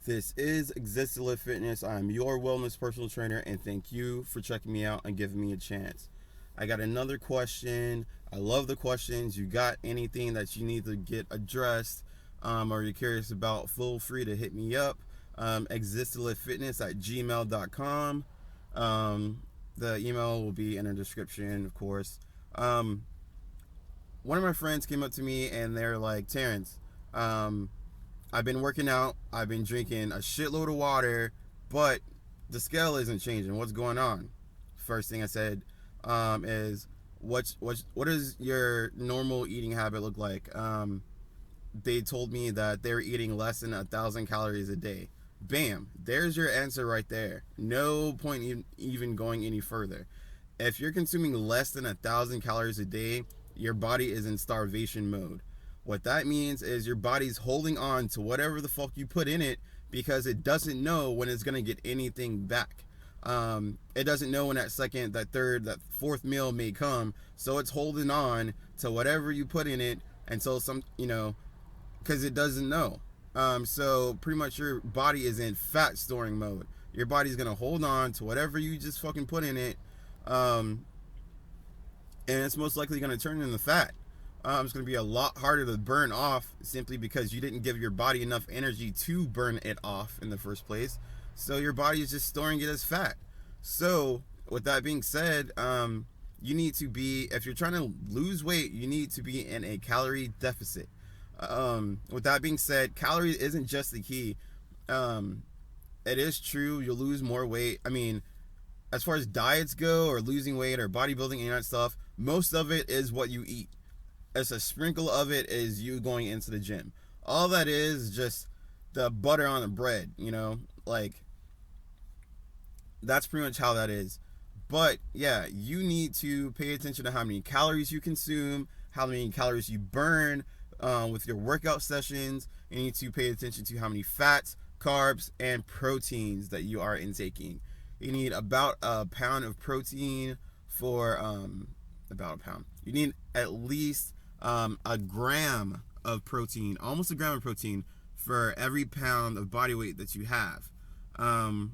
This is Exist to Live Fitness. I'm your wellness personal trainer, and thank you for checking me out and giving me a chance. I got another question. I love the questions. You got anything that you need to get addressed, or you're curious about, feel free to hit me up. Exist to Live Fitness at gmail.com. The email will be in the description, of course. One of my friends came up to me and they're like, Terrence, I've been working out, I've been drinking a shitload of water, but the scale isn't changing. What's going on? First thing I said is, what does your normal eating habit look like? They told me that they're eating less than 1,000 calories a day. Bam, there's your answer right there. No point even going any further. If you're consuming less than 1,000 calories a day, your body is in starvation mode. What that means is your body's holding on to whatever the fuck you put in it because it doesn't know when it's going to get anything back. It doesn't know when that second, that third, that fourth meal may come. So it's holding on to whatever you put in it until because it doesn't know. So pretty much your body is in fat storing mode. Your body's going to hold on to whatever you just fucking put in it. And it's most likely going to turn into fat. It's going to be a lot harder to burn off simply because you didn't give your body enough energy to burn it off in the first place. So your body is just storing it as fat. So with that being said, you need to be, if you're trying to lose weight, you need to be in a calorie deficit. With that being said, calories isn't just the key. It is true you'll lose more weight. I mean, as far as diets go, or losing weight, or bodybuilding and that stuff, most of it is what you eat. It's a sprinkle of it is you going into the gym. All that is just the butter on the bread, like that's pretty much how that is. But yeah, you need to pay attention to how many calories you consume, how many calories you burn with your workout sessions. You need to pay attention to how many fats, carbs, and proteins that you are intaking. You need about a pound of protein for about a pound. You need at least a gram of protein, almost a gram of protein for every pound of body weight that you have. And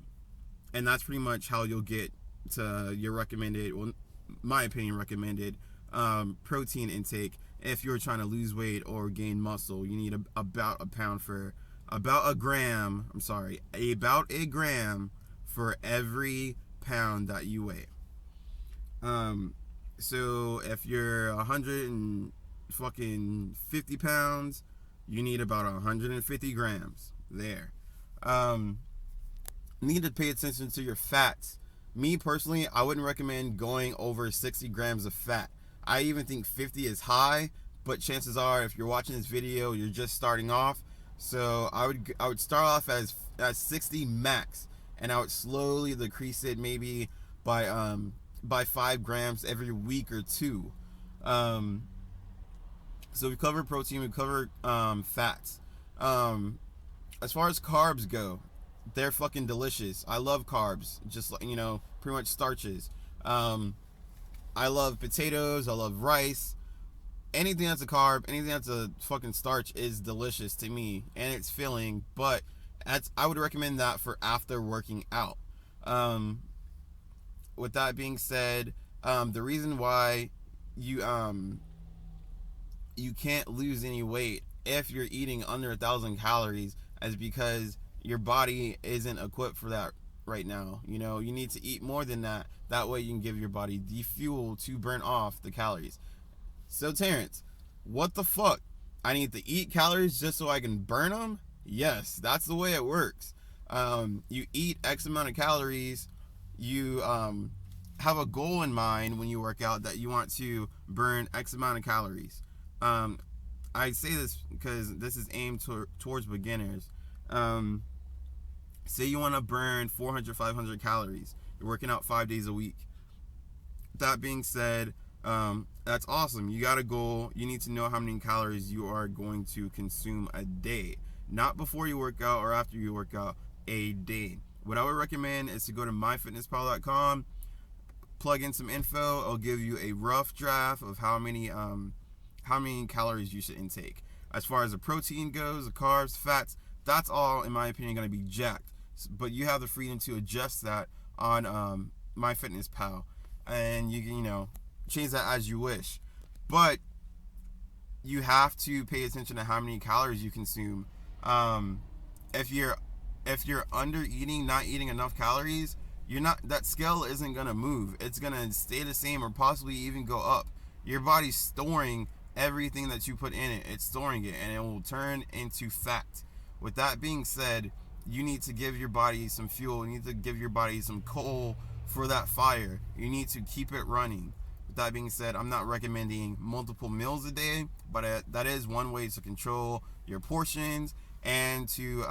that's pretty much how you'll get to your recommended, well, my opinion, recommended protein intake. If you're trying to lose weight or gain muscle, you need about a pound for about a gram for every pound that you weigh. So if you're 150 pounds, you need about 150 grams there. You need to pay attention to your fats. Me personally, I wouldn't recommend going over 60 grams of fat. I even think 50 is high, but chances are if you're watching this video, you're just starting off. So I would start off as 60 max, and I would slowly decrease it maybe by 5 grams every week or two. So we covered protein, we covered fats. As far as carbs go, they're fucking delicious. I love carbs, just like, pretty much starches. I love potatoes, I love rice. Anything that's a carb, anything that's a fucking starch is delicious to me, and it's filling, but I would recommend that for after working out. With that being said, the reason why you can't lose any weight if you're eating under 1,000 calories is because your body isn't equipped for that right now. You need to eat more than that. That way you can give your body the fuel to burn off the calories. So Terrence, what the fuck? I need to eat calories just so I can burn them? Yes, that's the way it works. You eat X amount of calories. You have a goal in mind when you work out that you want to burn X amount of calories. I say this because this is aimed towards beginners. Say you want to burn 400, 500 calories. You're working out 5 days a week. That being said, that's awesome. You got a goal. You need to know how many calories you are going to consume a day. Not before you work out or after you work out, a day. What I would recommend is to go to myfitnesspal.com, plug in some info. I'll give you a rough draft of how many calories you should intake. As far as the protein goes, the carbs, fats, that's all, in my opinion, going to be jacked. But you have the freedom to adjust that on MyFitnessPal, and you can, change that as you wish. But you have to pay attention to how many calories you consume. If you're under eating, not eating enough calories, that scale isn't gonna move. It's gonna stay the same or possibly even go up. Your body's storing everything that you put in it. It's storing it, and it will turn into fat. With that being said, you need to give your body some fuel. You need to give your body some coal for that fire. You need to keep it running. With that being said, I'm not recommending multiple meals a day, but that is one way to control your portions and to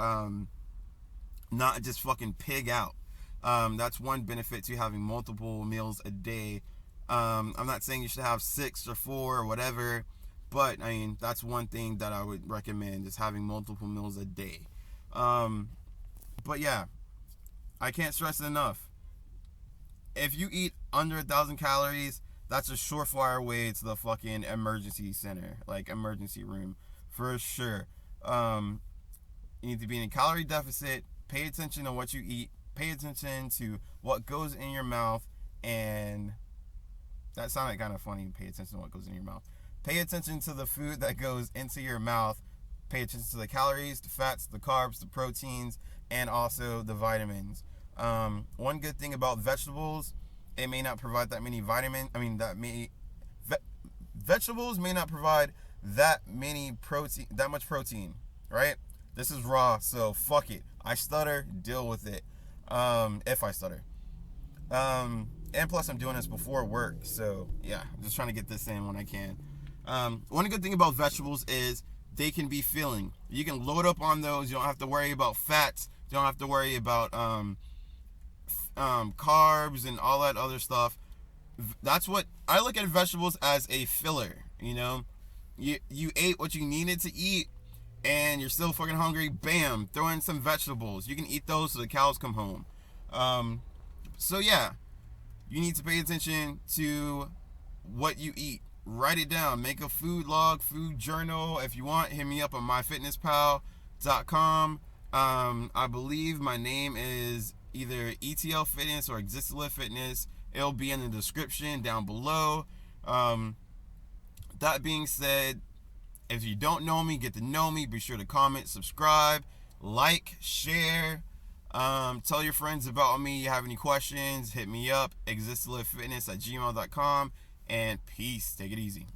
not just fucking pig out. That's one benefit to having multiple meals a day. I'm not saying you should have 6 or 4 or whatever, but I mean, that's one thing that I would recommend, is having multiple meals a day. But yeah, I can't stress it enough. If you eat under 1,000 calories, that's a surefire way to the fucking emergency center, like emergency room, for sure. You need to be in a calorie deficit. Pay attention to what you eat. Pay attention to what goes in your mouth. And that sounded kind of funny. Pay attention to what goes in your mouth. Pay attention to the food that goes into your mouth. Pay attention to the calories, the fats, the carbs, the proteins, and also the vitamins. One good thing about vegetables, it may not provide that many vitamins. Vegetables may not provide that much protein, right? This is raw, so fuck it. I stutter, deal with it. If I stutter. And plus I'm doing this before work, so yeah, I'm just trying to get this in when I can. One good thing about vegetables is they can be filling. You can load up on those. You don't have to worry about fats. You don't have to worry about carbs and all that other stuff. That's what I look at vegetables as, a filler. You ate what you needed to eat, and you're still fucking hungry. Bam, throw in some vegetables. You can eat those so the cows come home. So yeah, you need to pay attention to what you eat. Write it down. Make a food log, food journal. If you want, hit me up on myfitnesspal.com. I believe my name is either ETL Fitness or Existila Fitness. It'll be in the description down below. That being said, if you don't know me, get to know me. Be sure to comment, subscribe, like, share. Tell your friends about me. You have any questions, hit me up. Existilafitness@gmail.com. And peace. Take it easy.